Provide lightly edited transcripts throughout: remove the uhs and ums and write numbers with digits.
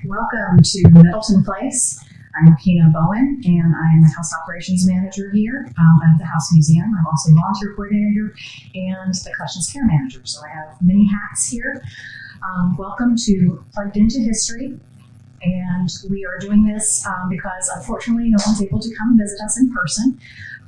Welcome to Middleton Place. I'm Racena Bowen, and I am the House Operations Manager here at the House Museum. I'm also volunteer coordinator and the Collections Care Manager, so I have many hats here. Welcome to Plugged Into History, and we are doing this because unfortunately no one's able to come visit us in person.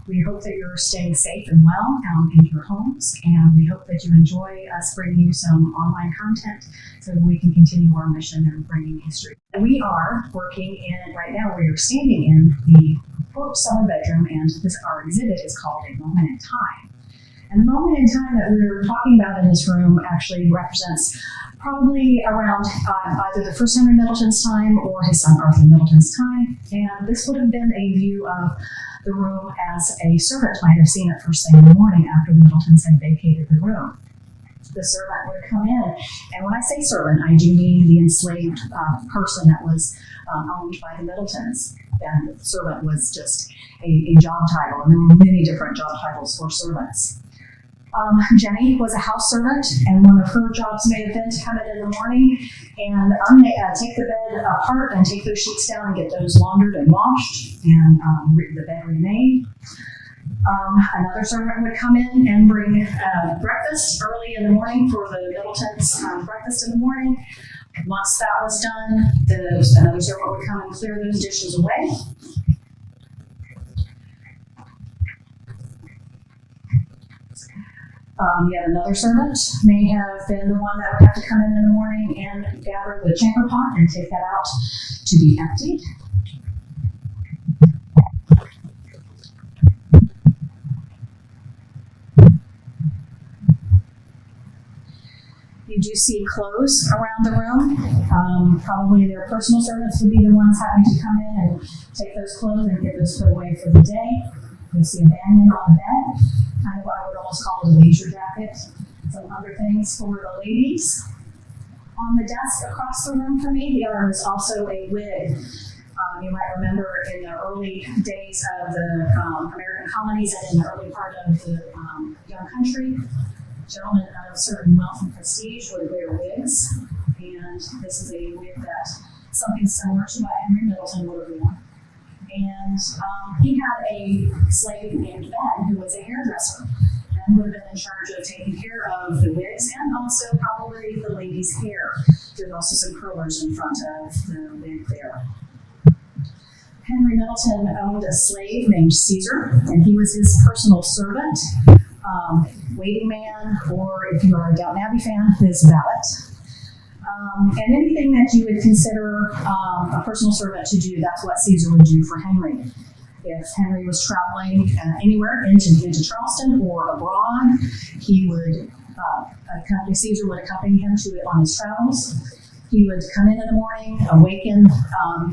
We hope that you're staying safe and well in your homes, and we hope that you enjoy us bringing you some online content so that we can continue our mission in bringing history. We are working in, right now we are standing in the quote summer bedroom, and our exhibit is called A Moment in Time. And the moment in time that we're talking about in this room actually represents probably around either the first Henry Middleton's time or his son Arthur Middleton's time. And this would have been a view of the room as a servant might have seen it first thing in the morning after the Middletons had vacated the room. The servant would come in, and when I say servant, I do mean the enslaved person that was owned by the Middletons. And the servant was just a job title, and there were many different job titles for servants. Jenny was a house servant, and one of her jobs may have been to come in the morning and take the bed apart and take those sheets down and get those laundered and washed and the bed remade. Another servant would come in and bring breakfast early in the morning for the Middletons' breakfast in the morning. Once that was done, another servant would come and clear those dishes away. Yet another servant may have been the one that would have to come in the morning and gather the chamber pot and take that out to be emptied. You do see clothes around the room. Probably their personal servants would be the ones having to come in and take those clothes and get those put away for the day. You'll see a banyan on the bed, kind of what I would almost call a leisure jacket. Some other things for the ladies. On the desk across the room from me, there is also a wig. You might remember in the early days of the American colonies and in the early part of the young country, gentlemen of certain wealth and prestige would wear wigs. And this is a wig that something similar to what Henry Middleton would have worn. And he had a slave named Ben who was a hairdresser and would have been in charge of taking care of the wigs and also probably the ladies' hair. There's also some curlers in front of the wig there. Henry Middleton owned a slave named Caesar, and he was his personal servant, waiting man, or if you are a Downton Abbey fan, his valet. And anything that you would consider a personal servant to do, that's what Caesar would do for Henry. If Henry was traveling anywhere into Charleston or abroad, he would Caesar would accompany him on his travels. He would come in the morning, awaken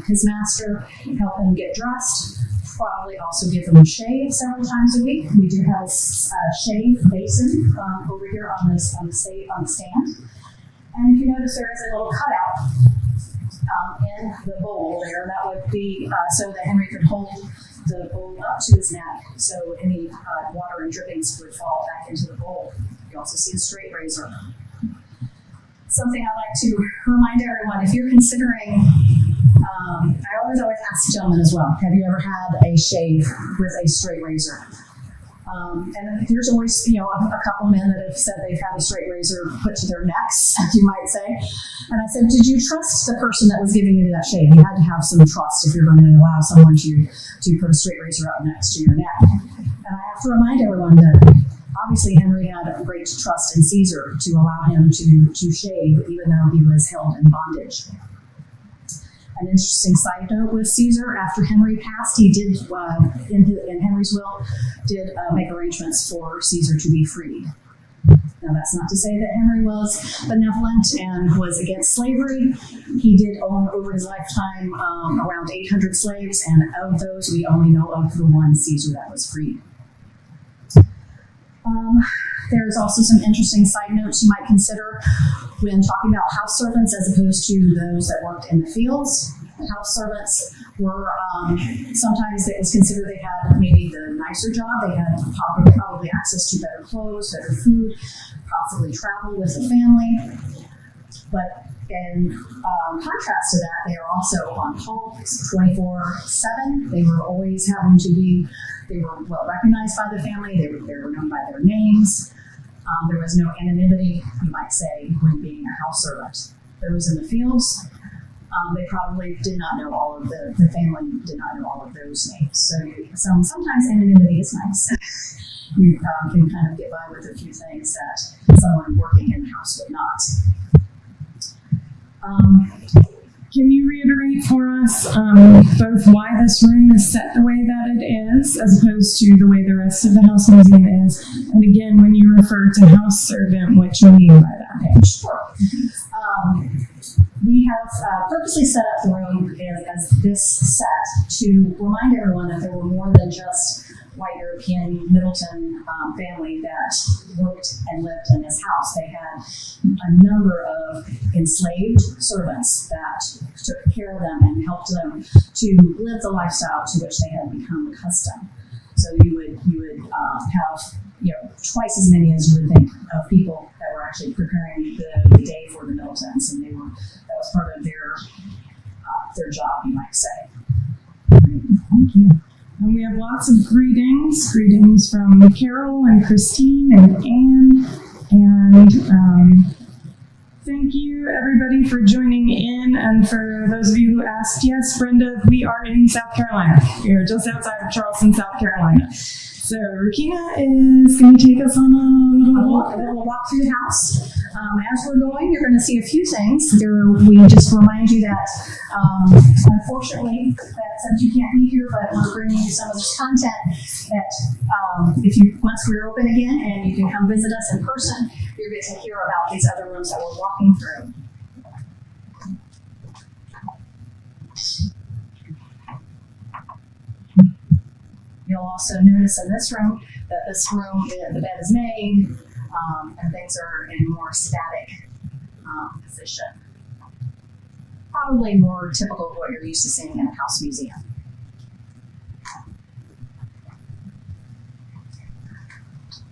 his master, help him get dressed, probably also give him a shave several times a week. We do have a shave basin over here on the stand. And if you notice, there is a little cutout in the bowl there. That would be so that Henry could hold the bowl up to his neck, so any water and drippings would fall back into the bowl. You also see a straight razor. Something I like to remind everyone, if you're considering, I always ask gentlemen as well, have you ever had a shave with a straight razor? And there's always, a couple men that have said they've had a straight razor put to their necks, as you might say. And I said, did you trust the person that was giving you that shave? You had to have some trust if you're going to allow someone to put a straight razor up next to your neck. And I have to remind everyone that obviously Henry had a great trust in Caesar to allow him to shave, even though he was held in bondage. An interesting side note with Caesar, after Henry passed, he did, in Henry's will, did make arrangements for Caesar to be freed. Now, that's not to say that Henry was benevolent and was against slavery. He did own, over his lifetime, around 800 slaves, and of those, we only know of the one Caesar that was freed. There's also some interesting side notes you might consider when talking about house servants as opposed to those that worked in the fields. House servants were, sometimes it was considered they had maybe the nicer job. They had probably access to better clothes, better food, possibly travel with a family. But In contrast to that, they are also on call 24/7. They were always having to be, they were well recognized by the family, they were known by their names. There was no anonymity, you might say, when being a house servant. Those in the fields, they probably did not know all of the family did not know all of those names. So sometimes anonymity is nice. You can kind of get by with a few things that someone working in the house would not. Can you reiterate for us both why this room is set the way that it is, as opposed to the way the rest of the house museum is? And again, when you refer to house servant, what you mean by that? Okay, sure. We have purposely set up the room as this set to remind everyone that there were more than just white European Middleton family that worked and lived in this house. They had a number of enslaved servants that took care of them and helped them to live the lifestyle to which they had become accustomed. So you would have twice as many as you would think of people that were actually preparing the day for the Middletons, and that was part of their job, you might say. Great, thank you. And we have lots of greetings from Carol and Christine and Anne. And thank you, everybody, for joining in. And for those of you who asked, yes, Brenda, we are in South Carolina. We are just outside of Charleston, South Carolina. So Racena is going to take us on a little walk through the house. As we're going, you're going to see a few things. We just remind you that, unfortunately, that since you can't be here, but we're bringing you some of this content that once we're open again and you can come visit us in person, you're going to hear about these other rooms that we're walking through. You'll also notice in this room that the bed is made and things are in more static position. Probably more typical of what you're used to seeing in a house museum.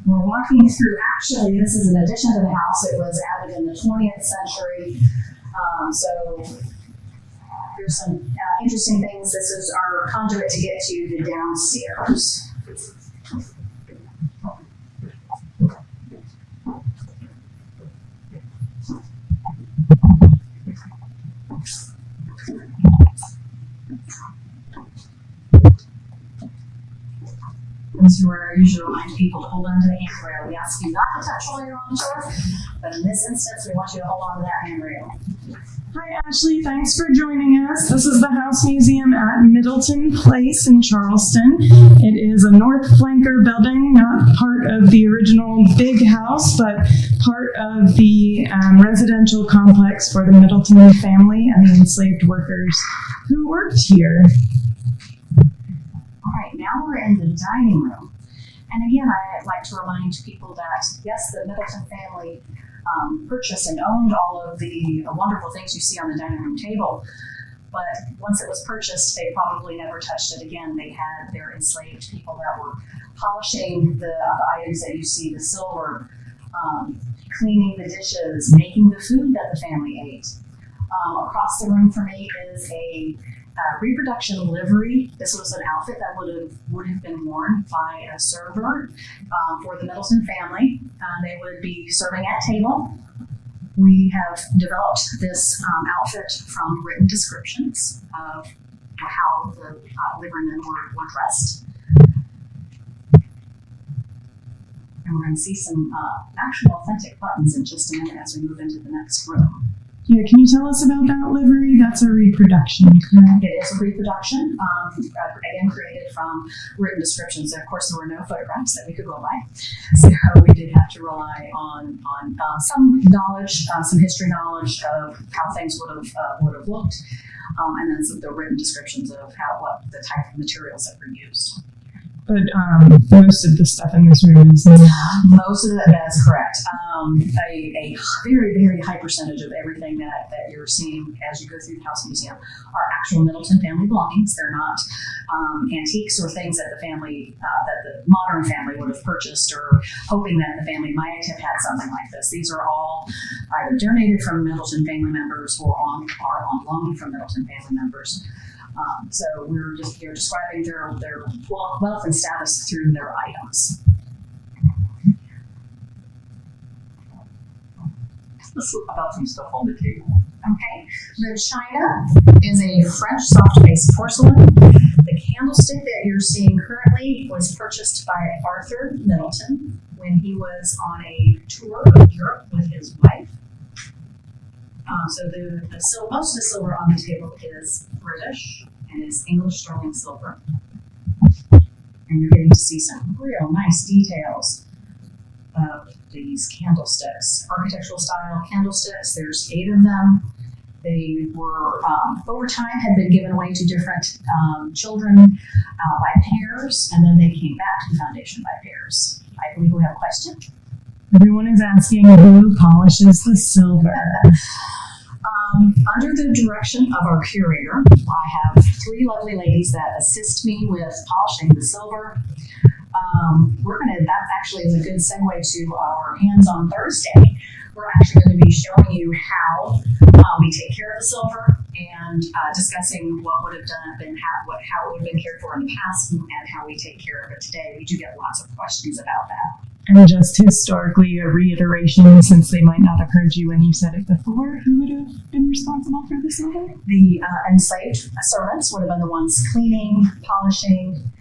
We're walking through, actually, this is an addition to the house. It was added in the 20th century. So there's some interesting things. This is our conduit to get to the downstairs. This is where I usually remind people to hold onto the handrail. We ask you not to touch while you're on the tour, but in this instance, we want you to hold on to that handrail. Hi, Ashley. Thanks for joining us. This is the House Museum at Middleton Place in Charleston. It is a north flanker building, not part of the original big house, but part of the residential complex for the Middleton family and the enslaved workers who worked here. All right, now we're in the dining room. And again, I'd like to remind people that, yes, the Middleton family purchased and owned all of the wonderful things you see on the dining room table. But once it was purchased, they probably never touched it again. They had their enslaved people that were polishing the items that you see, the silver, cleaning the dishes, making the food that the family ate. Across the room from me is a reproduction livery. This was an outfit that would have been worn by a server for the Middleton family. They would be serving at table. We have developed this outfit from written descriptions of how the liverymen were dressed. And we're going to see some actual authentic buttons in just a minute as we move into the next room. Yeah, can you tell us about that livery? That's a reproduction, correct? It is a reproduction, again created from written descriptions. And of course, there were no photographs that we could go by, so we did have to rely on some knowledge, some history knowledge of how things would have looked, and then some of the written descriptions of what the type of materials that were used. but most of the stuff in this room is not. Most of that's correct. A very, very high percentage of everything that you're seeing as you go through the House Museum are actual Middleton family belongings. They're not antiques or things that the family, that the modern family would have purchased or hoping that the family might have had something like this. These are all either donated from Middleton family members or are on loan from Middleton family members. So we're describing their wealth and status through their items. Let's look about some stuff on the table. Okay, the china is a French soft-based porcelain. The candlestick that you're seeing currently was purchased by Arthur Middleton when he was on a tour of Europe with his wife. So most of the silver on the table is British and is English sterling silver. And you're getting to see some real nice details of these candlesticks, architectural style candlesticks. There's 8 of them. They were, over time, had been given away to different children by pairs, and then they came back to the foundation by pairs. I believe we have a question. Everyone is asking who polishes the silver. Under the direction of our curator, I have 3 lovely ladies that assist me with polishing the silver. That actually is a good segue to our hands-on Thursday. We're actually going to be showing you how we take care of the silver and discussing what would have been how it would have been cared for in the past and how we take care of it today. We do get lots of questions about that. And just historically, a reiteration, since they might not have heard you when you said it before, who would have been responsible for the silver? The enslaved servants would have been the ones cleaning, polishing,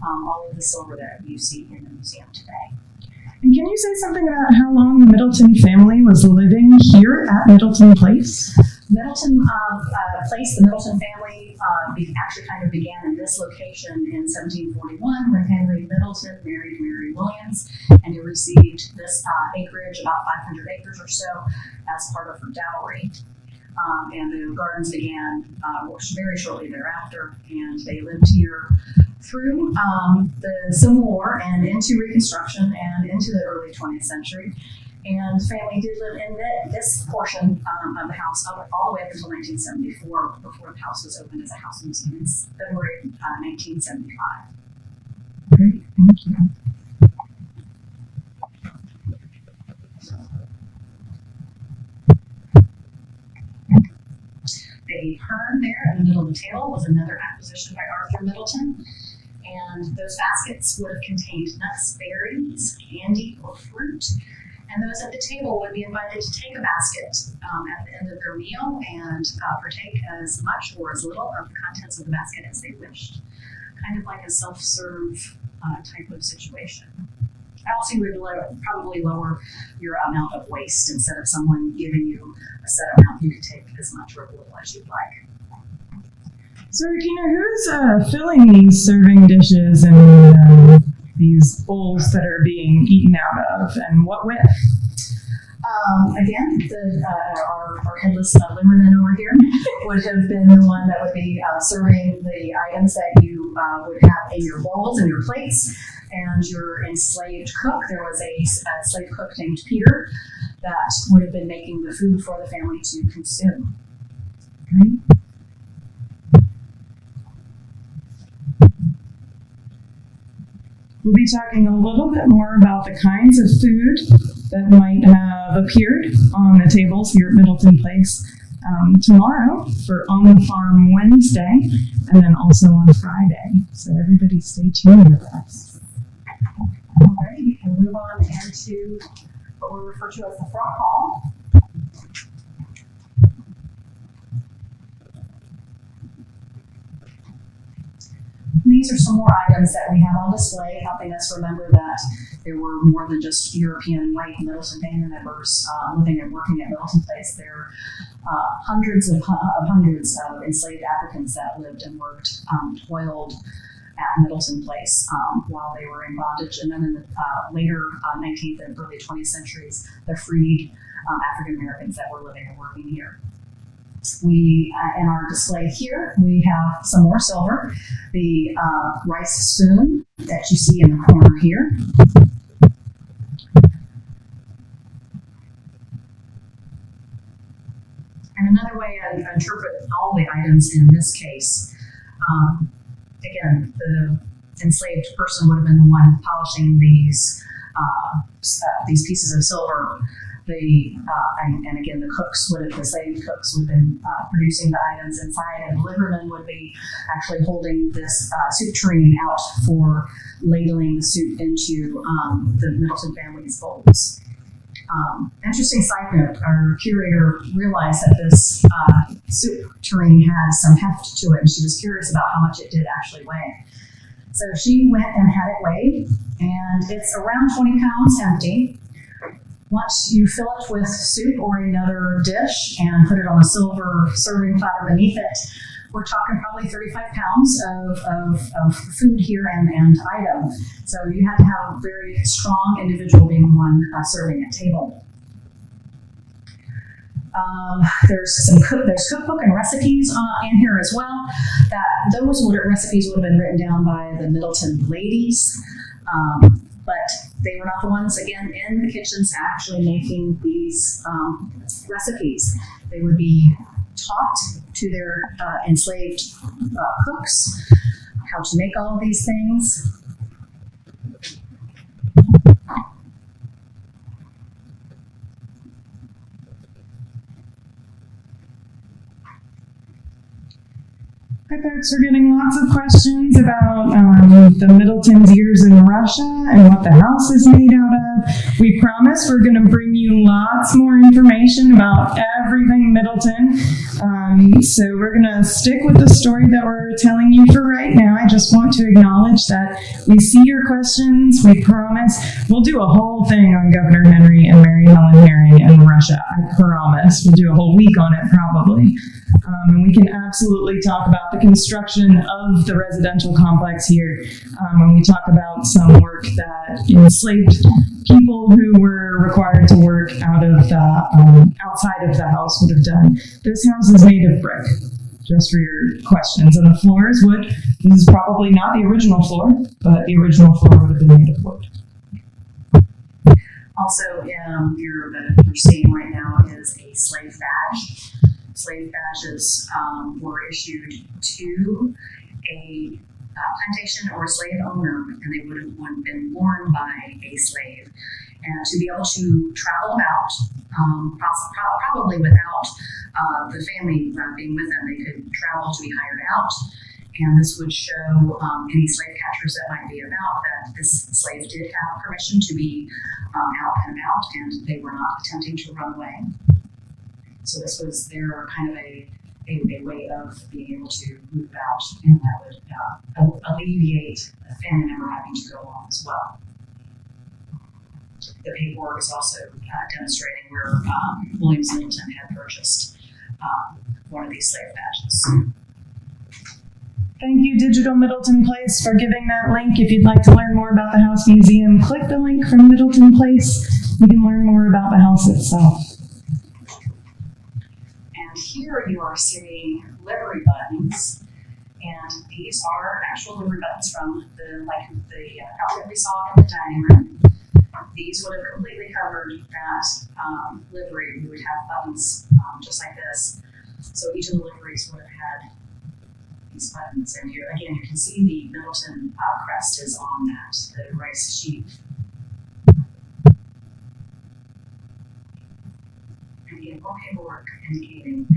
all of the silver that you see in the museum today. And can you say something about how long the Middleton family was living here at Middleton Place? Middleton Place, the Middleton family actually kind of began in this location in 1741 when Henry Middleton married Mary Williams, and he received this acreage, about 500 acres or so, as part of her dowry. And the gardens began very shortly thereafter, and they lived here through the Civil War and into Reconstruction and into the early 20th century. And the family did live in this portion of the house all the way up until 1974, before the house was opened as a house museum in February 1975. Great, thank you. The urn there in the middle of the table was another acquisition by Arthur Middleton. And those baskets would have contained nuts, berries, candy, or fruit. And those at the table would be invited to take a basket at the end of their meal and partake as much or as little of the contents of the basket as they wished. Kind of like a self-serve type of situation. Also, you would probably lower your amount of waste. Instead of someone giving you a set amount, you could take as much or as little as you'd like. So, Regina, who's filling these serving dishes and these bowls that are being eaten out of, and what with? Again, our headless liverman over here would have been the one that would be serving the items that you would have in your bowls and your plates. And your enslaved cook, there was a slave cook named Peter that would have been making the food for the family to consume. Great. We'll be talking a little bit more about the kinds of food that might have appeared on the tables here at Middleton Place tomorrow for On the Farm Wednesday, and then also on Friday. So everybody stay tuned with us. All right, we can move on into what we refer to as the front hall. These are some more items that we have on display, helping us remember that there were more than just European white Middleton family members living and working at Middleton Place. There are hundreds of enslaved Africans that lived and worked, toiled at Middleton Place while they were in bondage. And then in the later 19th and early 20th centuries, the freed African Americans that were living and working here. We, in our display here, we have some more silver. The rice spoon that you see in the corner here. And another way I interpret all the items in this case, again, the enslaved person would have been the one polishing these pieces of silver. And again, the slave cooks would have been producing the items inside, and the liverman would be actually holding this soup tureen out for ladling the soup into the Middleton family's bowls. Interesting side note, our curator realized that this soup tureen had some heft to it, and she was curious about how much it did actually weigh. So she went and had it weighed, and it's around 20 pounds empty. Once you fill it with soup or another dish and put it on a silver serving platter beneath it, we're talking probably 35 pounds of food here and item. So you had to have a very strong individual being the one serving at table. There's cookbook and recipes in here as well. Those recipes would have been written down by the Middleton ladies, but they were not the ones, again, in the kitchens actually making these recipes. They would be taught to their enslaved cooks how to make all of these things. Hi folks, we're getting lots of questions about the Middleton's years in Russia and what the house is made out of. We promise we're going to bring you lots more information about everything Middleton. So we're going to stick with the story that we're telling you for right now. I just want to acknowledge that we see your questions. We promise we'll do a whole thing on Governor Henry and Mary Helen Herring in Russia. I promise. We'll do a whole week on it probably. And we can absolutely talk about the construction of the residential complex here when we talk about some work that enslaved people who were required to work out of the outside of the house would have done. This house is made of brick, just for your questions, and the floor is wood. This is probably not the original floor, but the original floor would have been made of wood. Also, you're seeing right now is a slave badge. Slave badges were issued to a plantation or a slave owner, and they would have been worn by a slave. And to be able to travel about, probably without the family being with them, they could travel to be hired out. And this would show any slave catchers that might be about that this slave did have permission to be out and about, and they were not attempting to run away. So this was their kind of a way of being able to move out, and that would alleviate a family member having to go along as well. The paperwork is also demonstrating where Williams Middleton had purchased one of these slave badges. Thank you, Digital Middleton Place, for giving that link. If you'd like to learn more about the House Museum, click the link from Middleton Place. You can learn more about the house itself. Here you are seeing livery buttons, and these are actual livery buttons from the outfit we saw in the dining room. These would have completely covered that livery. We would have buttons just like this. So each of the liveries would have had these buttons, and here again you can see the Middleton crest is on that, the rice sheet. More paperwork indicating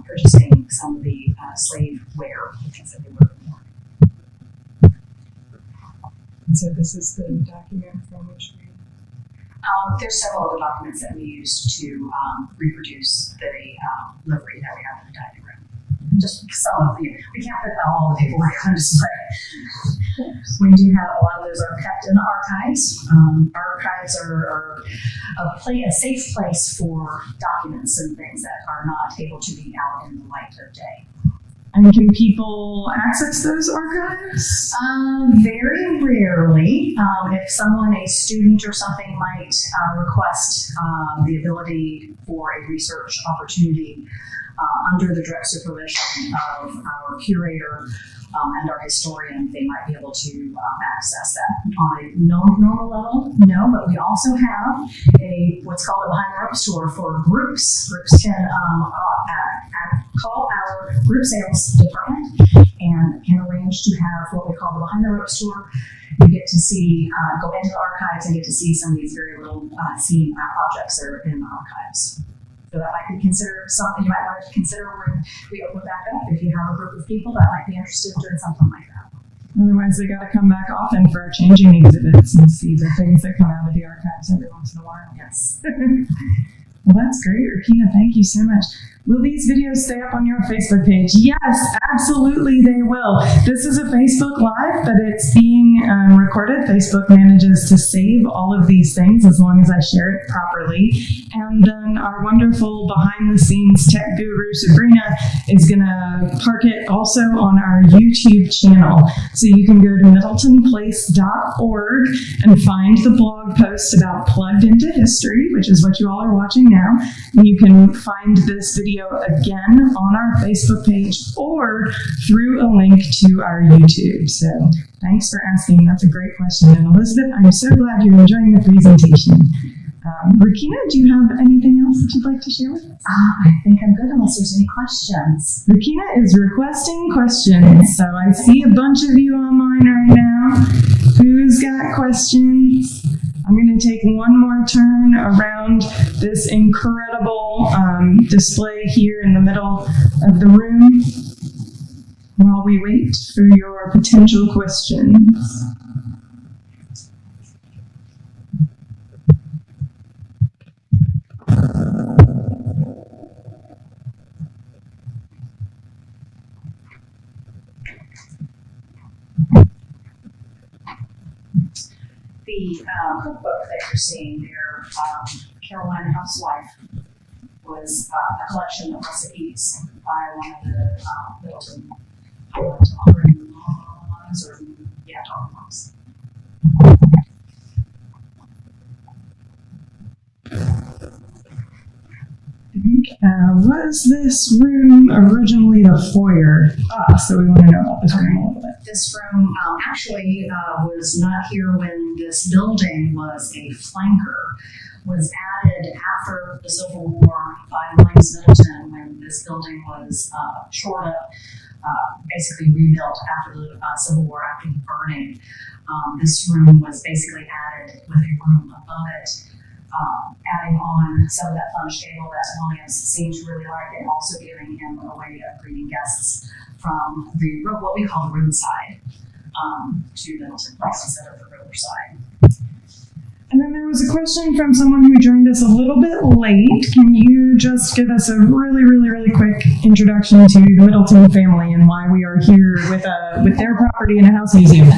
purchasing some of the slave wear, the things that they were worn. And so this is the document from which we... There's several other documents that we used to reproduce the livery that we have in the dining room. Just some of the, we can't put all the paperwork on display. We do have a lot of those are kept in the archives. Archives are a safe place for documents and things that are not able to be out in the light of day. And can people access those archives? Very rarely. If someone, a student or something, might request the ability for a research opportunity under the direct supervision of our curator and our historian, they might be able to access that. On a normal level, no, but we also have what's called a behind the ropes tour for groups. Groups can call our group sales department and can arrange to have what we call the behind the ropes tour. You get to see, go into the archives and get to see some of these very little seen objects that are in the archives. So that might be considered something you might want to consider when we open back up. If you have a group of people that might be interested in doing something like that. Otherwise, they got to come back often for our changing exhibits and see the things that come out of the archives every once in a while. Yes. Well, that's great, Racena. Thank you so much. Will these videos stay up on your Facebook page? Yes, absolutely they will. This is a Facebook Live, but it's being recorded. Facebook manages to save all of these things as long as I share it properly. And then our wonderful behind-the-scenes tech guru, Sabrina, is going to park it also on our YouTube channel. So you can go to middletonplace.org and find the blog post about Plugged into History, which is what you all are watching now. And you can find this video again on our Facebook page or through a link to our YouTube. So thanks for asking. That's a great question. And Elizabeth, I'm so glad you're enjoying the presentation. Racena, do you have anything else that you'd like to share with us? I think I'm good unless there's any questions. Racena is requesting questions. So I see a bunch of you online right now. Who's got questions? I'm going to take one more turn around this incredible display here in the middle of the room while we wait for your potential questions. The cookbook that you're seeing there, Carolina Housewife, was a collection of recipes by one of the Middleton moms, or daughter moms. Was this room originally the foyer? So we want to know about this room a little bit. This room actually was not here when this building was a flanker. Was added after the Civil War by Williams Middleton when this building was shored up, basically rebuilt after the Civil War, after the burning. This room was basically added with a room above it, adding on some of that plunge table that Williams seemed to really like, and also giving him a way of greeting guests from what we call the roadside to Middleton Place instead of the riverside. And then there was a question from someone who joined us a little bit late. Can you just give us a really quick introduction to the Middleton family and why we are here with their property in a house museum?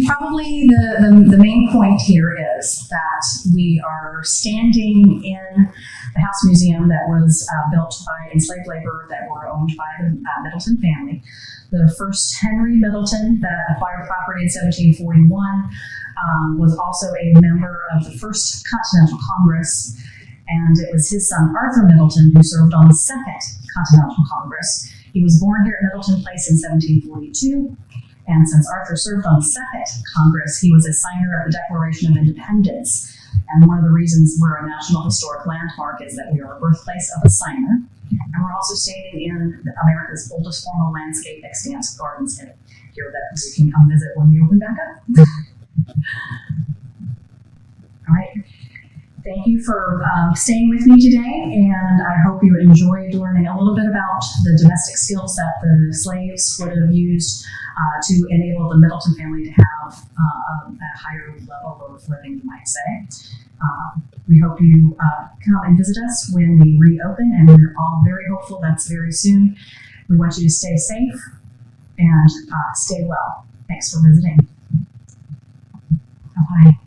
Probably the main point here is that we are standing in the house museum that was built by enslaved labor that were owned by the Middleton family. The first Henry Middleton that acquired property in 1741 was also a member of the First Continental Congress, and it was his son Arthur Middleton who served on the Second Continental Congress. He was born here at Middleton Place in 1742, and since Arthur served on the Second Congress, he was a signer of the Declaration of Independence. And one of the reasons we're a National Historic Landmark is that we are a birthplace of a signer. And we're also standing in America's oldest formal landscape extant gardens here that you can come visit when we open back up. All right. Thank you for staying with me today, and I hope you enjoyed learning a little bit about the domestic skills that the slaves would have used to enable the Middleton family to have a higher level of living, you might say. We hope you come and visit us when we reopen, and we're all very hopeful that's very soon. We want you to stay safe and stay well. Thanks for visiting. Bye-bye.